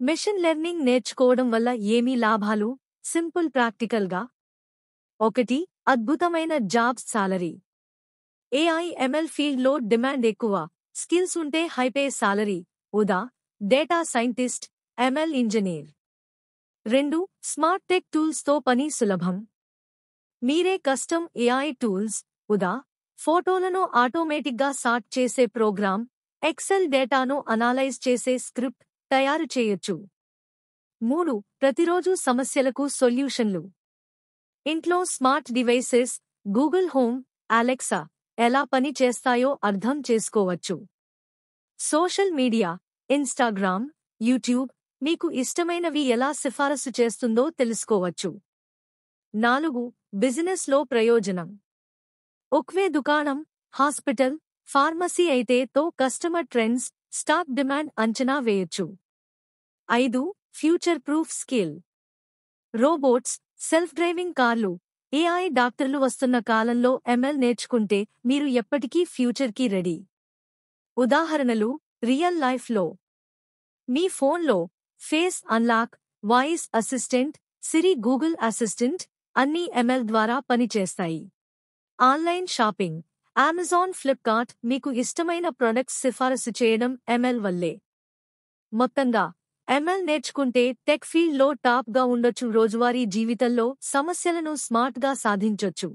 Machine learning నేర్చుకోవడం వల్ల ఏమీ లాభాలు? సింపుల్ ప్రాక్టికల్గా. 1. అద్భుతమైన జాబ్స్ సాలరీ. ఏఐ ఎంఎల్ ఫీల్డ్లో డిమాండ్ ఎక్కువ. స్కిల్స్ ఉంటే హైపే సాలరీ. ఉదా data scientist, ML engineer. 2. Smart tech టూల్స్తో పని సులభం. మీరే కస్టమ్ ఏఐ టూల్స్, ఉదా ఫోటోలను ఆటోమేటిక్గా సార్ట్ చేసే ప్రోగ్రామ్, ఎక్సెల్ డేటాను అనాలైజ్ చేసే స్క్రిప్ట్ తయారు చేయొచ్చు. 3. ప్రతిరోజు సమస్యలకు సొల్యూషన్లు. ఇంట్లో smart devices, Google home, Alexa ఎలా పని చేస్తాయో అర్థం చేసుకోవచ్చు. సోషల్ మీడియా, ఇన్స్టాగ్రామ్, యూట్యూబ్ మీకు ఇష్టమైనవి ఎలా సిఫారసు చేస్తుందో తెలుసుకోవచ్చు. 4. బిజినెస్లో ప్రయోజనం. ఒక్వే దుకాణం, హాస్పిటల్, ఫార్మసీ అయితే తో కస్టమర్ ట్రెండ్స్, స్టాక్ డిమాండ్ అంచనా వేయొచ్చు. 5. Future proof skill. Robots, self driving కార్లు, ఏఐ డాక్టర్లు వస్తున్న కాలంలో ఎంఎల్ నేర్చుకుంటే మీరు ఎప్పటికీ ఫ్యూచర్కి రెడీ. ఉదాహరణలు రియల్ లైఫ్లో. మీ ఫోన్లో ఫేస్ అన్లాక్, వాయిస్ అసిస్టెంట్, సిరి గూగుల్ అసిస్టెంట్ అన్నీ ఎంఎల్ ద్వారా పనిచేస్తాయి. ఆన్లైన్ షాపింగ్, అమెజాన్, ఫ్లిప్కార్ట్ మీకు ఇష్టమైన ప్రొడక్ట్స్ సిఫారసు చేయడం ఎంఎల్ వల్లే. మొత్తంగా ఎంఎల్ నేర్చుకుంటే టెక్ ఫీల్డ్లో టాప్గా ఉండొచ్చు. రోజువారీ జీవితంలో సమస్యలను స్మార్ట్గా సాధించొచ్చు.